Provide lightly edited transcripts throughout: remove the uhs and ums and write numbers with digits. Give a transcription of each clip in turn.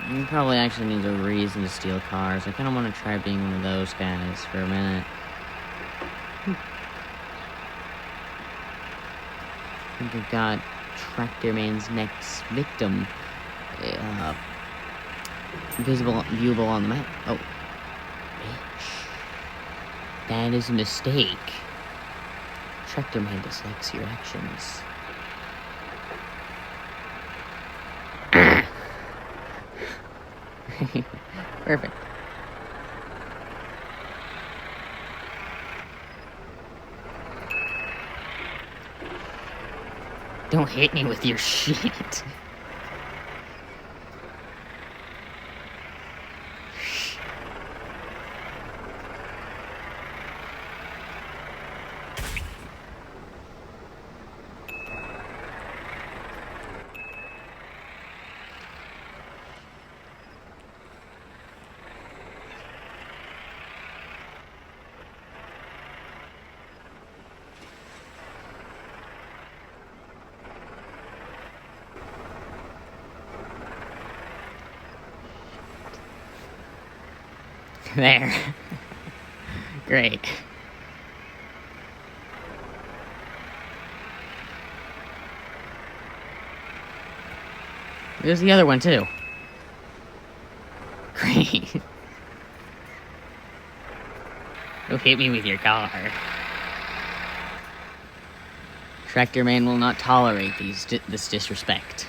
You probably actually need a reason to steal cars. I kind of want to try being one of those guys for a minute. I think I've got Tractor Man's next victim. Viewable on the map. Oh. Bitch. That is a mistake. Tractor Man dislikes your actions. Perfect. Don't hit me with your shit. There. Great. There's the other one, too. Great. Don't hit me with your car. Tractor Man will not tolerate this disrespect.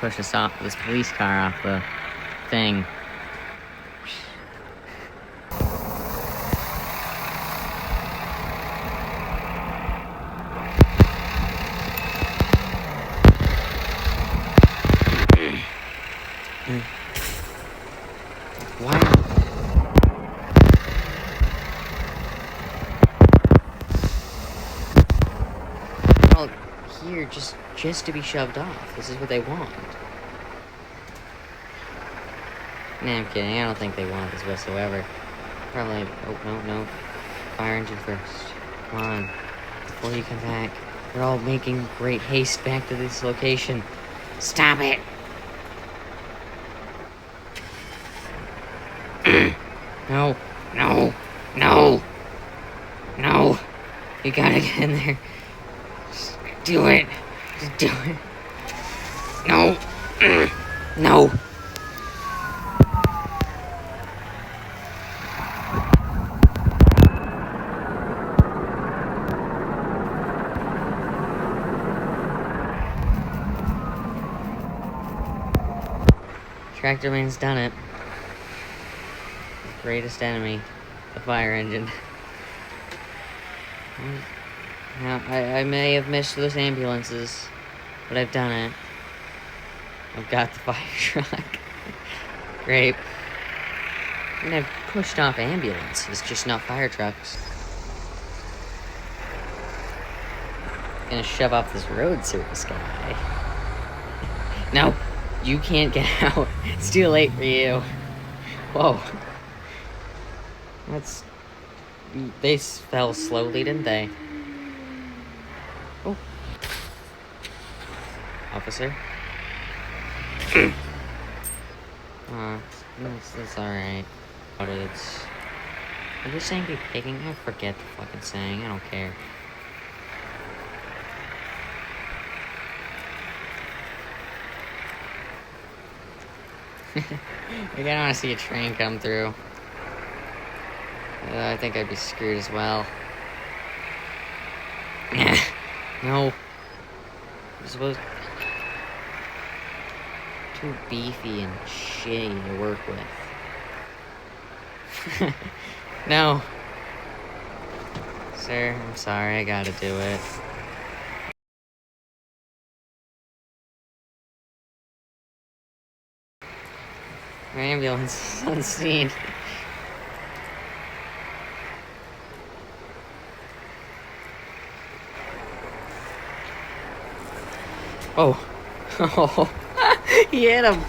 Push this police car off the thing. Why? They're all here just to be shoved off. This is what they want. Nah, I'm kidding. I don't think they want this whatsoever. Probably. Oh, no. Fire engine first. Come on. Before you come back. They're all making great haste back to this location. Stop it! No. You gotta get in there. Just do it. Just do it. No. No. Tractor Man's done it. Greatest enemy, the fire engine. Now, I may have missed those ambulances, but I've done it. I've got the fire truck. Great. I mean, I've pushed off ambulances, just not fire trucks. Gonna shove off this road service guy. No, you can't get out. It's too late for you. Whoa. They fell slowly, didn't they? Oh. Officer? That's alright. But it's... Are you saying be picking? I forget the fucking saying. I don't care. I kinda wanna see a train come through. I think I'd be screwed as well. No. I'm supposed... Too beefy and shitty to work with. No. Sir, I'm sorry, I gotta do it. My ambulance is on scene. Oh. Oh. He hit him.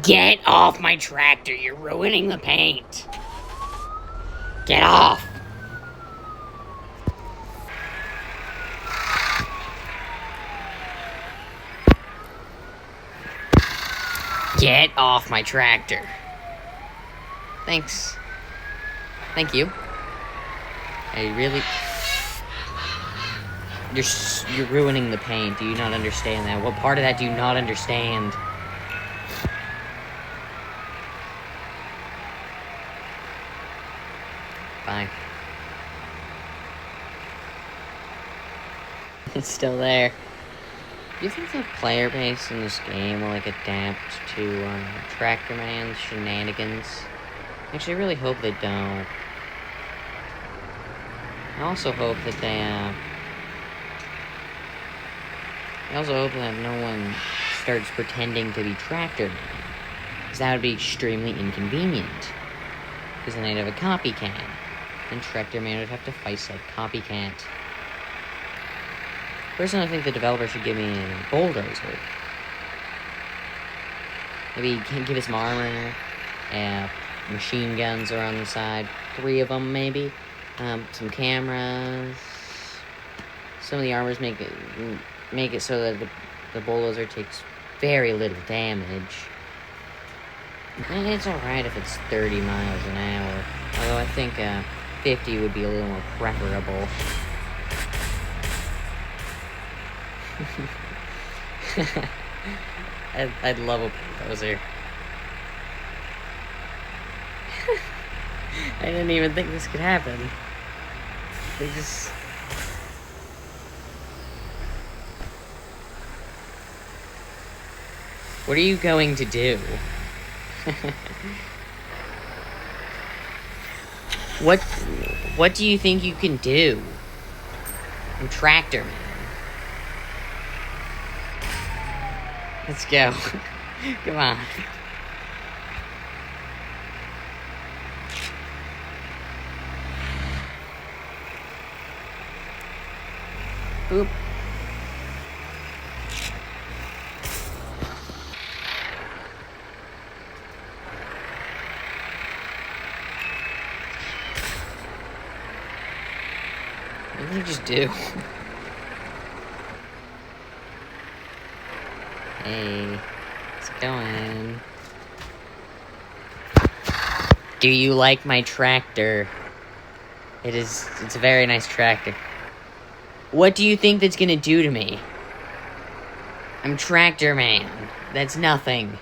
Get off my tractor, you're ruining the paint. Get off. Get off my tractor. Thanks. Thank you. I really... You're ruining the paint. Do you not understand that? What part of that do you not understand? Bye. It's still there. Do you think the player base in this game will, like, adapt to, Tractor Man's shenanigans? Actually, I really hope they don't. I also hope that I also hope that no one starts pretending to be Tractor Man. Because that would be extremely inconvenient. Because then they'd have a copycat. And Tractor Man would have to fight said copycat. Personally, I think the developer should give me a bulldozer. Maybe give us some armor. Machine guns are on the side. 3 of them, maybe. Some cameras. Some of the armors make it so that the bulldozer takes very little damage. And it's alright if it's 30 miles an hour. Although I think 50 would be a little more preferable. I'd love a bulldozer. I didn't even think this could happen. They just... What are you going to do? What do you think you can do? I'm Tractor Man. Let's go. Come on. Oop. What did you just do? Hey, it's going. Do you like my tractor? It's a very nice tractor. What do you think that's gonna do to me? I'm Tractor Man. That's nothing.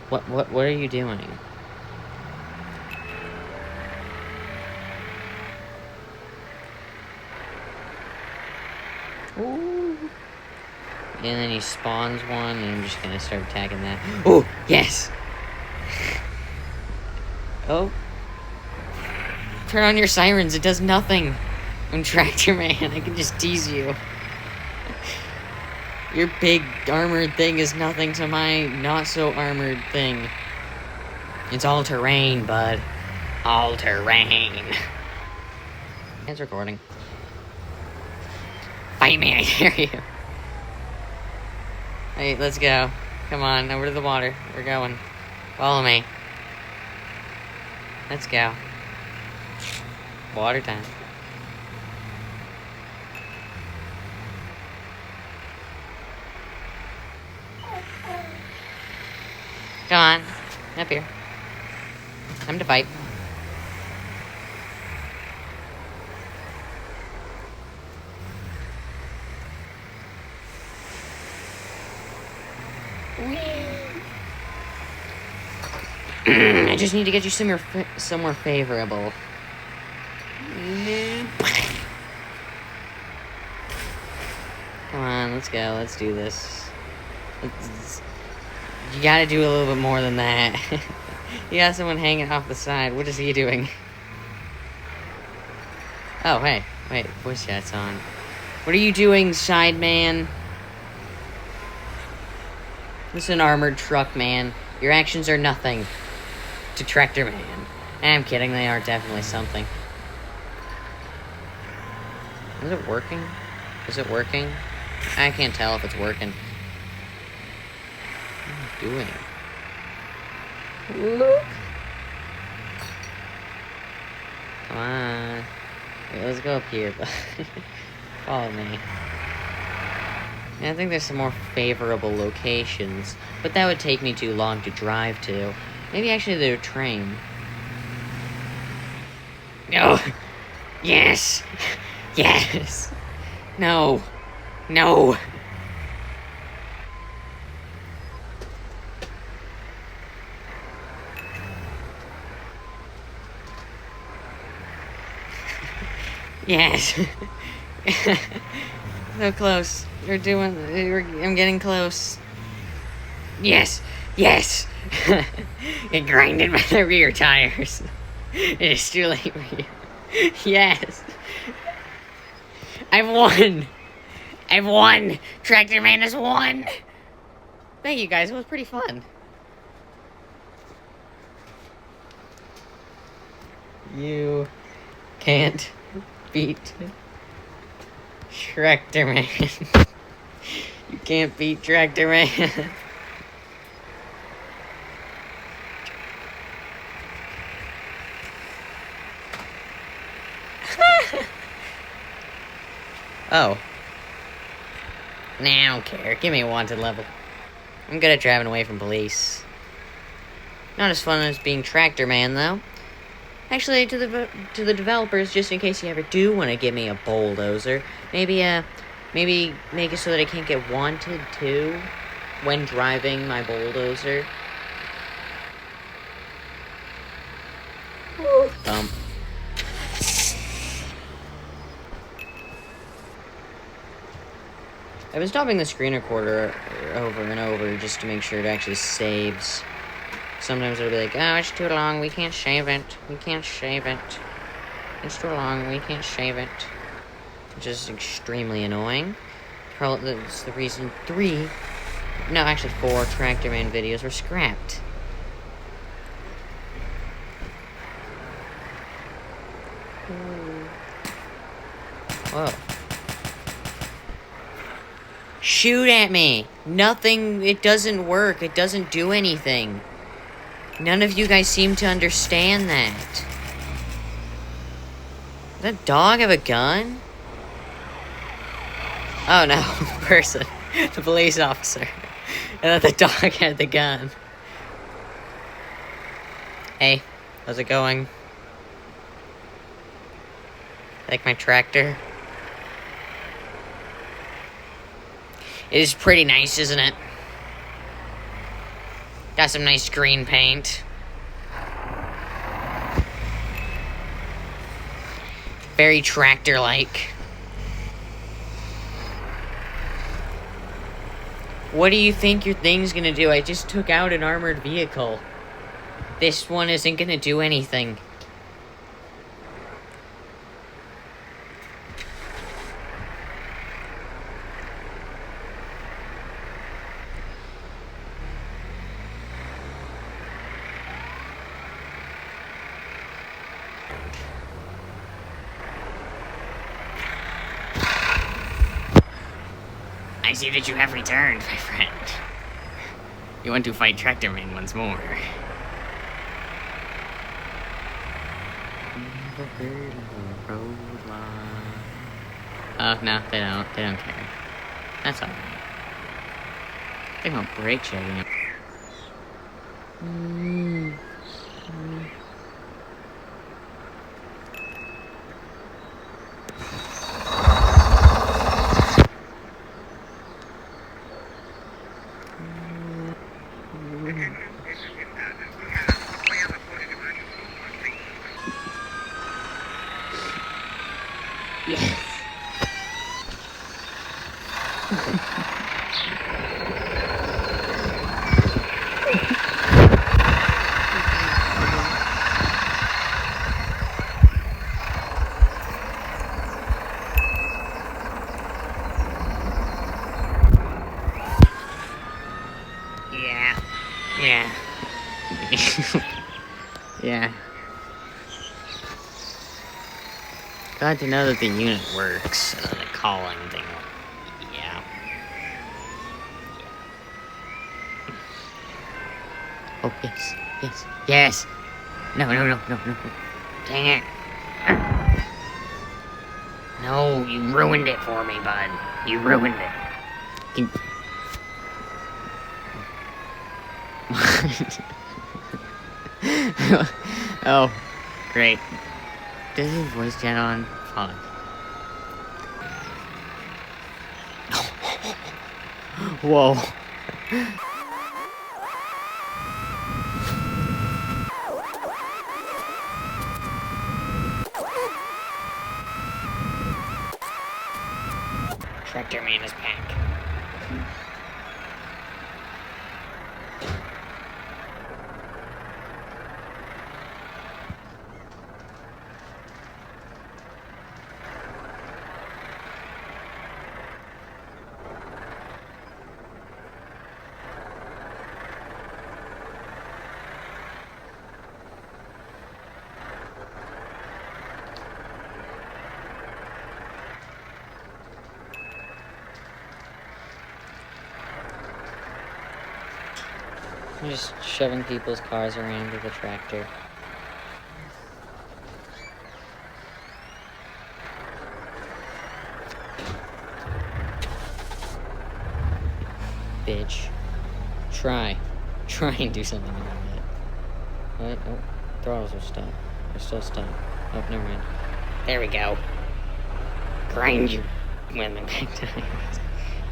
What are you doing? Ooh. And then he spawns one, and I'm just gonna start attacking that. Oh, yes! Oh. Turn on your sirens, it does nothing. I'm Tractor Man, I can just tease you. Your big armored thing is nothing to my not-so-armored thing. It's all-terrain, bud. All-terrain. It's recording. Fight me, I dare you. Hey, let's go. Come on, over to the water. We're going. Follow me. Let's go. Water time. Come on. Up here. Time to fight. I just need to get you somewhere favorable. Come on, let's go. Let's do this. You gotta do a little bit more than that. You got someone hanging off the side. What is he doing? Oh, hey. Wait, voice chat's on. What are you doing, side man? This is an armored truck, man. Your actions are nothing to Tractor Man. I'm kidding, they are definitely something. Is it working? Is it working? I can't tell if it's working. What am I doing? Look! Come on. Wait, let's go up here. Follow me. I think there's some more favorable locations, but that would take me too long to drive to. Maybe actually there's a train. No! Yes! Yes! No! No! Yes! So close. I'm getting close. Yes! Yes! It grinded by the rear tires. It is too late for you. Yes! I've won! I've won! Tractor Man has won! Thank you guys, it was pretty fun. You can't beat Tractor Man. You can't beat Tractor Man. Oh. Nah, I don't care. Give me a wanted level. I'm good at driving away from police. Not as fun as being Tractor Man, though. Actually, to the developers, just in case you ever do want to give me a bulldozer, maybe make it so that I can't get wanted, too, when driving my bulldozer. Bump. I've been stopping the screen recorder over and over just to make sure it actually saves. Sometimes it'll be like, oh, it's too long, we can't save it. We can't save it. It's too long, we can't save it. Which is extremely annoying. Probably that's the reason 4 Tractor Man videos were scrapped. Whoa. Shoot at me! Nothing, it doesn't work, it doesn't do anything. None of you guys seem to understand that. Does that dog have a gun? Oh no, the person. The police officer. I thought the dog had the gun. Hey, how's it going? Like my tractor? It is pretty nice, isn't it? Got some nice green paint. Very tractor-like. What do you think your thing's gonna do? I just took out an armored vehicle. This one isn't gonna do anything. I see that you have returned, my friend. You want to fight Tractor Man once more. Oh, no, they don't. They don't care. That's alright. They won't break checking it. Yes. Yeah. Yeah. Glad to know that the unit works. The calling thing. Yeah. Oh, yes. Yes. Yes! No. Dang it. No, you ruined it for me, bud. You ruined it. Oh, great. Does his voice chat on? Fuck. Whoa. Tractor Man is back. I'm just shoving people's cars around with a tractor. Bitch. Try and do something about it. What? Oh, throttles are stuck. They're still stuck. Oh, never mind. There we go. Grind your women back down.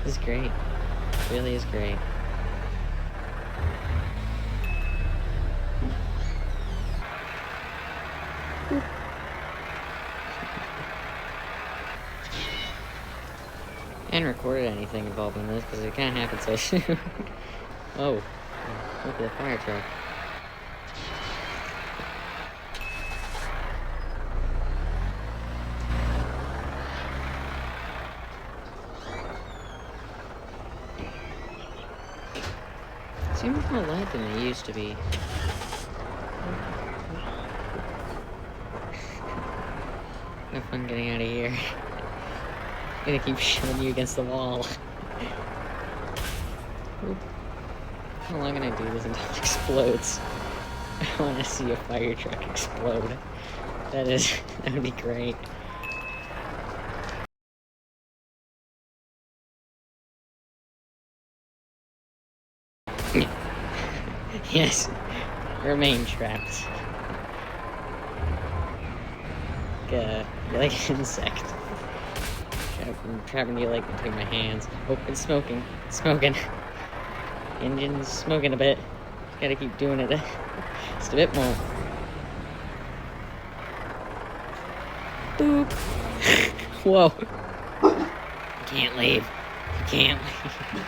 This is great. It really is great. I hadn't recorded anything involving this because it kind of happened so soon. Oh, look at the fire truck. Seems more light than they used to be. No fun getting out of here. I'm gonna keep shoving you against the wall. How long can I do this until it explodes? I want to see a fire truck explode. That would be great. Yes, remain trapped. You're like an insect. I'm trapping you like between my hands. Oh, it's smoking. It's smoking. Engine's smoking a bit. Gotta keep doing it. Just a bit more. Boop. Whoa. You can't leave. You can't leave.